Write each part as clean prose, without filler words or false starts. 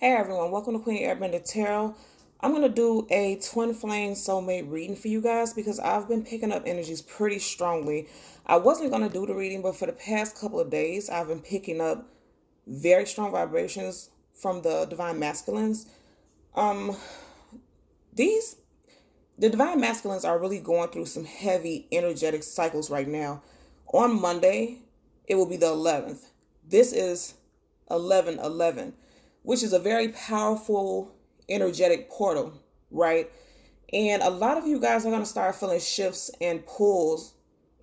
Hey everyone, welcome to Queen Airbender Tarot. I'm going to do a Twin Flame Soulmate reading for you guys because I've been picking up energies pretty strongly. I wasn't going to do the reading, but for the past couple of days, I've been picking up very strong vibrations from the Divine Masculines. Um, these, the Divine Masculines are really going through some heavy energetic cycles right now. On Monday, it will be the 11th. This is 11/11, which is a very powerful energetic portal, right? And a lot of you guys are going to start feeling shifts and pulls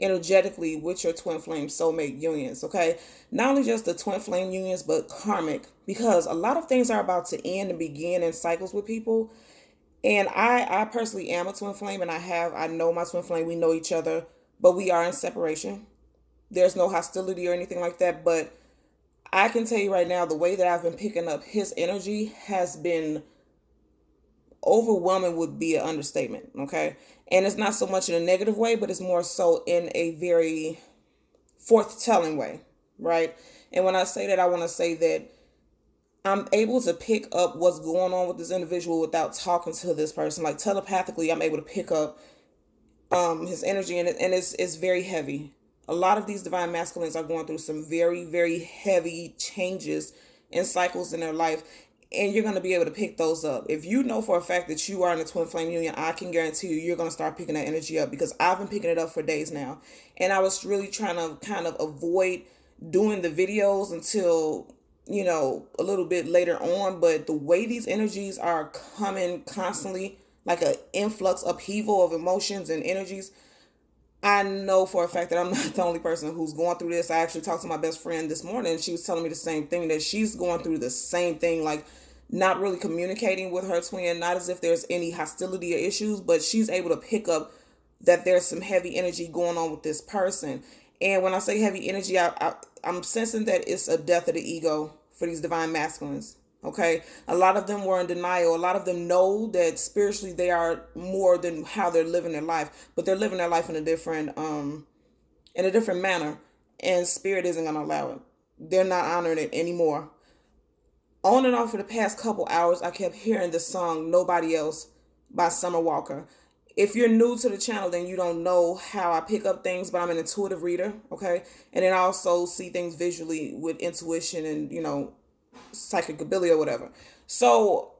energetically with your twin flame soulmate unions, okay? Not only just the twin flame unions, but karmic, because a lot of things are about to end and begin in cycles with people. And I personally am a twin flame, and I know my twin flame. We know each other, but we are in separation. There's no hostility or anything like that, but I can tell you right now, the way that I've been picking up his energy has been overwhelming, would be an understatement, okay? And it's not so much in a negative way, but it's more so in a very forth-telling way, right? And when I say that, I want to say that I'm able to pick up what's going on with this individual without talking to this person. Like telepathically, I'm able to pick up his energy, and it's very heavy. A lot of these divine masculines are going through some very, very heavy changes and cycles in their life, and you're going to be able to pick those up. If you know for a fact that you are in a twin flame union, I can guarantee you're going to start picking that energy up, because I've been picking it up for days now. And I was really trying to kind of avoid doing the videos until, a little bit later on. But the way these energies are coming constantly, like an influx, upheaval of emotions and energies, I know for a fact that I'm not the only person who's going through this. I actually talked to my best friend this morning, and she was telling me the same thing, that she's going through the same thing, like not really communicating with her twin, not as if there's any hostility or issues, but she's able to pick up that there's some heavy energy going on with this person. And when I say heavy energy, I'm sensing that it's a death of the ego for these divine masculines. Okay, a lot of them were in denial. A lot of them know that spiritually they are more than how they're living their life, but they're living their life in a different manner, and spirit isn't going to allow it. They're not honoring it anymore. On and off for the past couple hours, I kept hearing the song "Nobody Else" by Summer Walker. If you're new to the channel, then you don't know how I pick up things, but I'm an intuitive reader, okay? And then I also see things visually with intuition and, psychic ability or whatever. So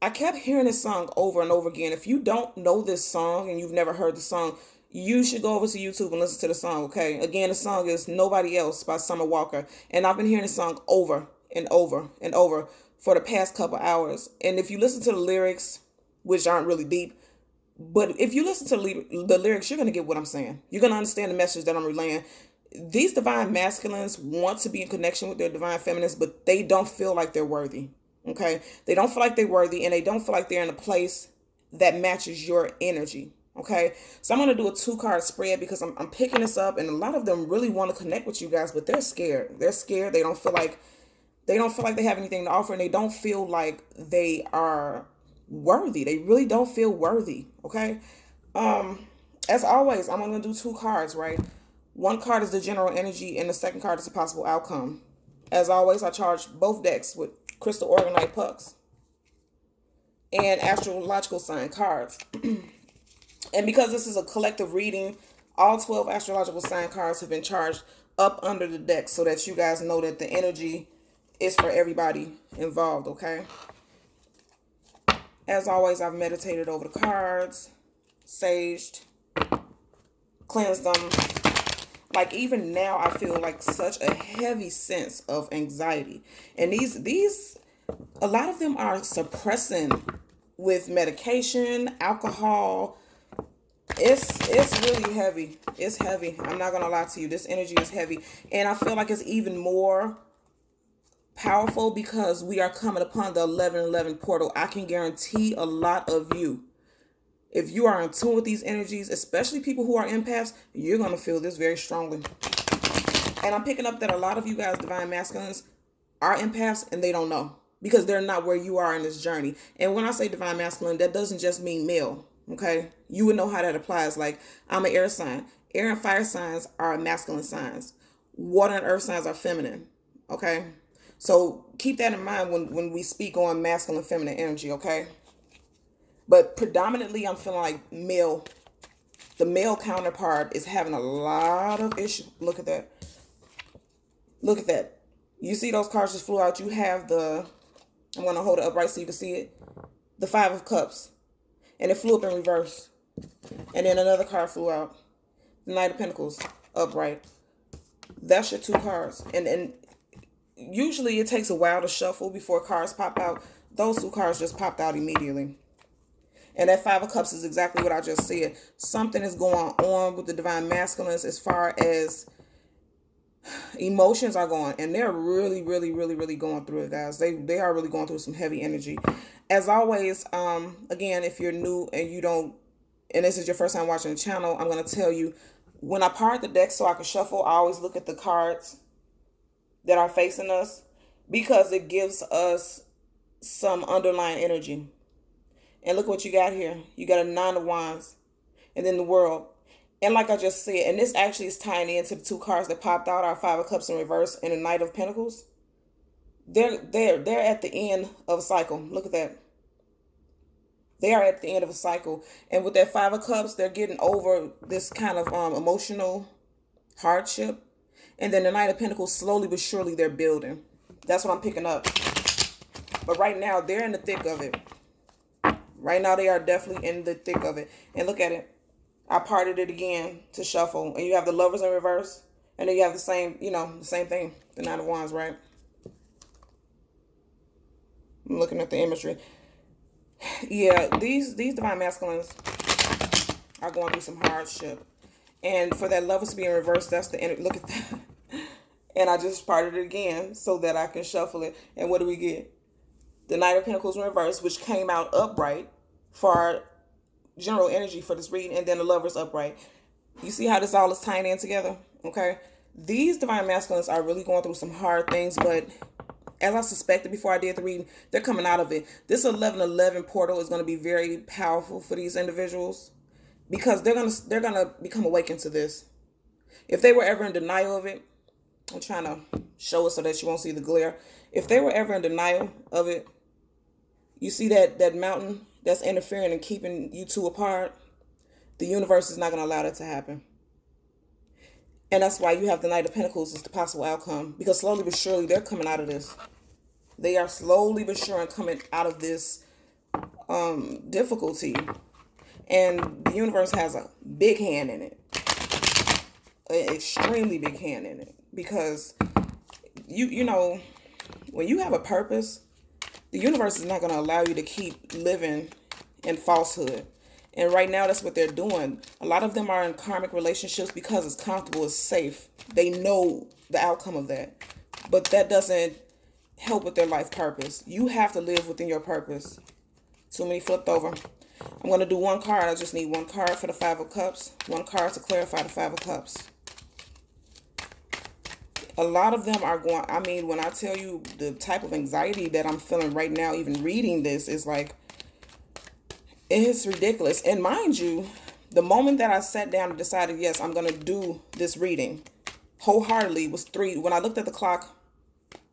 I kept hearing this song over and over again. If you don't know this song and you've never heard the song, you should go over to YouTube and listen to the song, okay? Again, the song is "Nobody Else" by Summer Walker. And I've been hearing the song over and over and over for the past couple hours. And if you listen to the lyrics, which aren't really deep, but if you listen to the lyrics, you're going to get what I'm saying. You're going to understand the message that I'm relaying. These divine masculines want to be in connection with their divine feminines, but they don't feel like they're worthy. Okay? They don't feel like they're worthy, and they don't feel like they're in a place that matches your energy. Okay? So I'm going to do a 2-card spread, because I'm picking this up, and a lot of them really want to connect with you guys, but they're scared. They're scared. They don't feel like they have anything to offer, and they don't feel like they are worthy. They really don't feel worthy. Okay? As always, I'm going to do 2 cards, right? One card is the general energy, and the second card is a possible outcome. As always, I charge both decks with crystal organite pucks and astrological sign cards. And because this is a collective reading, all 12 astrological sign cards have been charged up under the deck, so that you guys know that the energy is for everybody involved, okay? As always, I've meditated over the cards, saged, cleansed them. Like, even now, I feel like such a heavy sense of anxiety. And these a lot of them are suppressing with medication, alcohol. It's really heavy. It's heavy. I'm not going to lie to you. This energy is heavy. And I feel like it's even more powerful because we are coming upon the 11/11 portal. I can guarantee a lot of you, if you are in tune with these energies, especially people who are empaths, you're going to feel this very strongly. And I'm picking up that a lot of you guys, divine masculines, are empaths, and they don't know, because they're not where you are in this journey. And when I say divine masculine, that doesn't just mean male, okay? You would know how that applies. Like, I'm an air sign. Air and fire signs are masculine signs. Water and earth signs are feminine, okay? So keep that in mind when we speak on masculine, feminine energy, okay? But predominantly, I'm feeling like male. The male counterpart is having a lot of issues. Look at that. Look at that. You see those cards just flew out. You have the, I'm going to hold it upright so you can see it. The Five of Cups. And it flew up in reverse. And then another card flew out. The Knight of Pentacles, upright. That's your two cards. And usually it takes a while to shuffle before cards pop out. Those two cards just popped out immediately. And that Five of Cups is exactly what I just said. Something is going on with the Divine Masculines as far as emotions are going. And they're really, really, really, really going through it, guys. They are really going through some heavy energy. As always, again, if you're new and you don't, and this is your first time watching the channel, I'm going to tell you, when I part the deck so I can shuffle, I always look at the cards that are facing us because it gives us some underlying energy. And look what you got here. You got a Nine of Wands and then the World. And like I just said, and this actually is tying into the two cards that popped out, our Five of Cups in reverse and the Knight of Pentacles. They're at the end of a cycle. Look at that. They are at the end of a cycle. And with that Five of Cups, they're getting over this kind of emotional hardship. And then the Knight of Pentacles, slowly but surely, they're building. That's what I'm picking up. But right now, they're in the thick of it. Right now, they are definitely in the thick of it. And look at it. I parted it again to shuffle. And you have the Lovers in reverse. And then you have the same, the same thing. The Nine of Wands, right? I'm looking at the imagery. Yeah, these Divine Masculines are going through some hardship. And for that Lovers to be in reverse, that's the energy. Look at that. And I just parted it again so that I can shuffle it. And what do we get? The Knight of Pentacles in reverse, which came out upright for our general energy for this reading. And then the Lovers upright. You see how this all is tying in together? Okay. These Divine Masculines are really going through some hard things. But as I suspected before I did the reading, they're coming out of it. This 1111 portal is going to be very powerful for these individuals. Because they're gonna become awakened to this. If they were ever in denial of it, I'm trying to show it so that you won't see the glare. If they were ever in denial of it, you see that mountain that's interfering and keeping you two apart, the universe is not going to allow that to happen. And that's why you have the Knight of Pentacles as the possible outcome. Because slowly but surely, they're coming out of this. They are slowly but surely coming out of this difficulty. And the universe has a big hand in it. An extremely big hand in it. Because, you know, when you have a purpose, the universe is not going to allow you to keep living in falsehood. And right now, that's what they're doing. A lot of them are in karmic relationships because it's comfortable, it's safe. They know the outcome of that. But that doesn't help with their life purpose. You have to live within your purpose. Too many flipped over. I'm going to do one card. I just need one card for the Five of Cups. One card to clarify the Five of Cups. A lot of them are going, I mean, when I tell you the type of anxiety that I'm feeling right now, even reading this, is like, it's ridiculous. And mind you, the moment that I sat down and decided, yes, I'm going to do this reading wholeheartedly was 3. When I looked at the clock,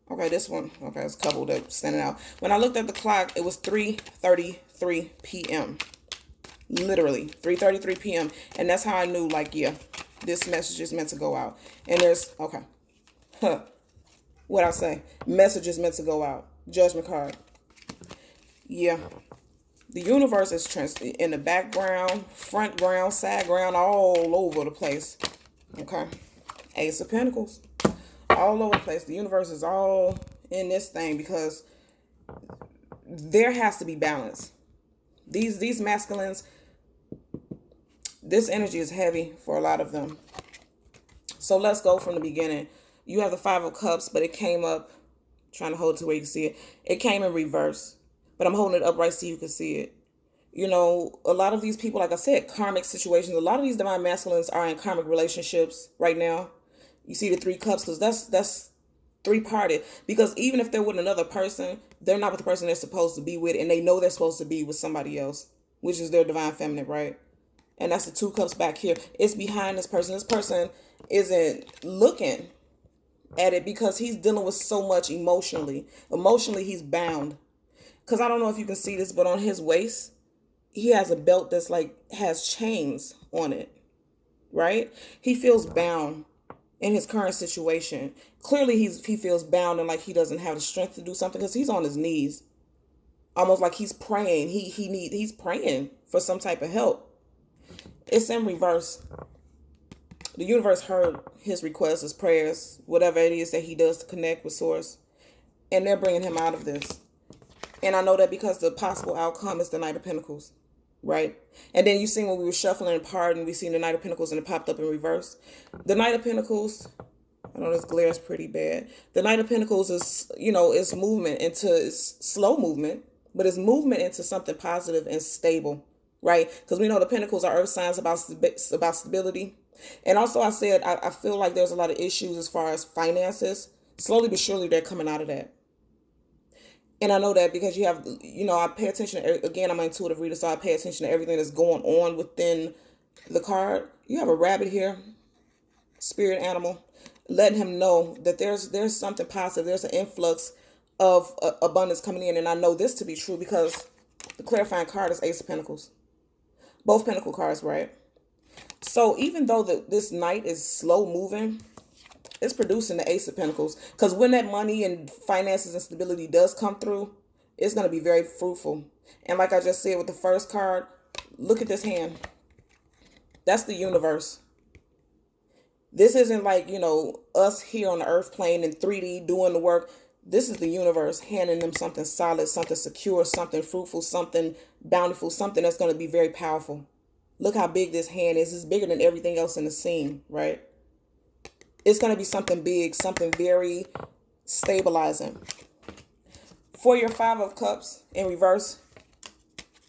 okay, this one, okay, it's a couple that standing out. When I looked at the clock, it was 3:33 p.m. Literally 3:33 p.m. And that's how I knew, like, yeah, this message is meant to go out. And there's, okay. What I say? Message is meant to go out. Judgment card. Yeah. The universe is in the background, front ground, side ground, all over the place. Okay. Ace of Pentacles. All over the place. The universe is all in this thing because there has to be balance. These masculines, this energy is heavy for a lot of them. So let's go from the beginning. You have the Five of Cups, but it came up, trying to hold it to where you can see it. It came in reverse, but I'm holding it upright so you can see it. You know, a lot of these people, like I said, karmic situations. A lot of these Divine Masculines are in karmic relationships right now. You see the 3 cups because that's 3-parted. Because even if they're with another person, they're not with the person they're supposed to be with, and they know they're supposed to be with somebody else, which is their Divine Feminine, right? And that's the 2 cups back here. It's behind this person. This person isn't looking. at it because he's dealing with so much emotionally. Emotionally, he's bound. Because I don't know if you can see this, but on his waist, he has a belt that's like has chains on it, right? He feels bound in his current situation. Clearly, he feels bound and like he doesn't have the strength to do something because he's on his knees, almost like he's praying. He's praying for some type of help. It's in reverse. The universe heard his requests, his prayers, whatever it is that he does to connect with Source, and they're bringing him out of this. And I know that because the possible outcome is the Knight of Pentacles, right? And then you see when we were shuffling apart and we seen the Knight of Pentacles and it popped up in reverse. The Knight of Pentacles, I know this glare is pretty bad. The Knight of Pentacles is, it's movement it's slow movement, but it's movement into something positive and stable, right? Because we know the Pentacles are earth signs about stability. And also I said, I feel like there's a lot of issues as far as finances. Slowly but surely they're coming out of that. And I know that because you have, I pay attention. Again, I'm an intuitive reader, so I pay attention to everything that's going on within the card. You have a rabbit here, spirit animal, letting him know that there's something positive. There's an influx of abundance coming in. And I know this to be true because the clarifying card is Ace of Pentacles. Both Pentacle cards, right? So even though this Knight is slow moving, it's producing the Ace of Pentacles. Because when that money and finances and stability does come through, it's going to be very fruitful. And like I just said with the first card, look at this hand. That's the universe. This isn't like, us here on the earth plane in 3D doing the work. This is the universe handing them something solid, something secure, something fruitful, something bountiful, something that's going to be very powerful. Look how big this hand is. It's bigger than everything else in the scene, right? It's going to be something big, something very stabilizing. For your Five of Cups in reverse,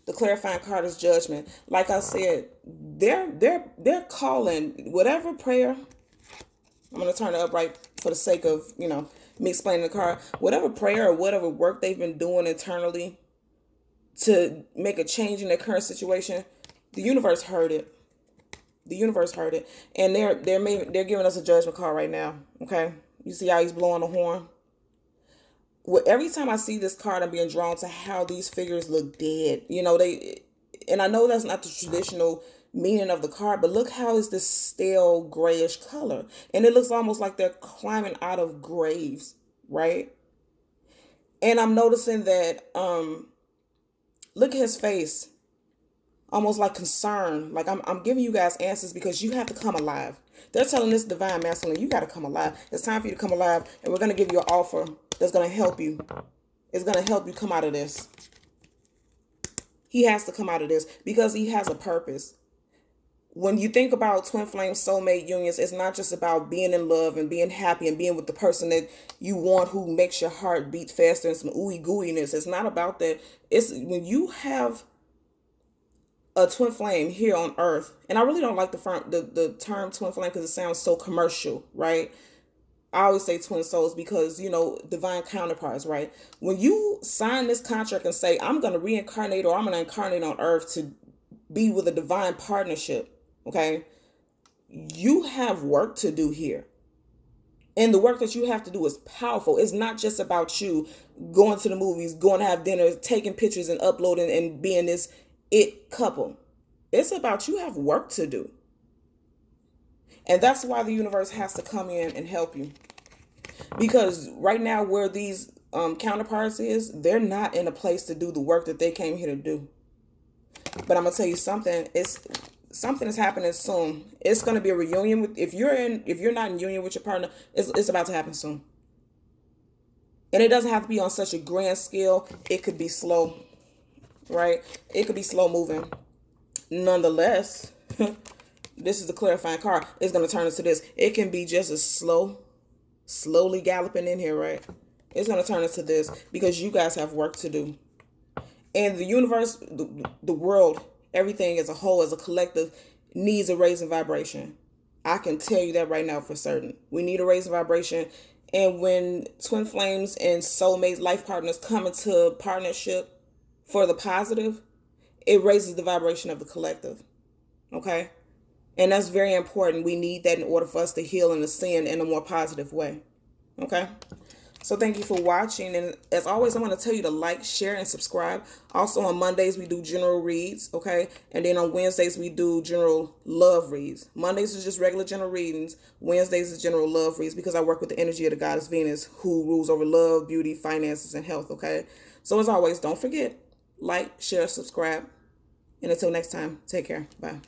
the clarifying card is Judgment. Like I said, they're calling whatever prayer. I'm going to turn it up right for the sake of, me explaining the card. Whatever prayer or whatever work they've been doing internally to make a change in their current situation, the universe heard it. The universe heard it. And they're giving us a judgment card right now. Okay. You see how he's blowing the horn? Well, every time I see this card, I'm being drawn to how these figures look dead. And I know that's not the traditional meaning of the card, but look how it's this stale grayish color. And it looks almost like they're climbing out of graves, right? And I'm noticing that, look at his face. Almost like concern. Like I'm giving you guys answers because you have to come alive. They're telling this divine masculine, you got to come alive. It's time for you to come alive. And we're going to give you an offer that's going to help you. It's going to help you come out of this. He has to come out of this because he has a purpose. When you think about twin flame soulmate unions, it's not just about being in love and being happy and being with the person that you want who makes your heart beat faster and some ooey gooiness. It's not about that. It's when you have a twin flame here on earth, and I really don't like the term twin flame because it sounds so commercial, right? I always say twin souls because, divine counterparts, right? When you sign this contract and say, I'm going to reincarnate or I'm going to incarnate on earth to be with a divine partnership, okay? You have work to do here. And the work that you have to do is powerful. It's not just about you going to the movies, going to have dinner, taking pictures and uploading and being this it couple. It's about you have work to do. And that's why the universe has to come in and help you. Because right now where these counterparts is, they're not in a place to do the work that they came here to do. But I'm going to tell you something. Something is happening soon. It's going to be a reunion with, if you're not in union with your partner, it's about to happen soon. And it doesn't have to be on such a grand scale. It could be slow. Right? It could be slow moving. Nonetheless, this is the clarifying card. It's going to turn into this. It can be just as slowly galloping in here, right? It's going to turn into this because you guys have work to do. And the universe, the world, everything as a whole, as a collective, needs a raising vibration. I can tell you that right now for certain. We need a raising vibration. And when twin flames and soulmates, life partners come into partnership, for the positive, it raises the vibration of the collective. Okay? And that's very important. We need that in order for us to heal and ascend in a more positive way. Okay. So thank you for watching. And as always, I want to tell you to like, share, and subscribe. Also on Mondays, we do general reads, okay? And then on Wednesdays, we do general love reads. Mondays is just regular general readings. Wednesdays is general love reads because I work with the energy of the goddess Venus, who rules over love, beauty, finances, and health, okay? So as always, don't forget, like, share, subscribe. And until next time, take care. Bye.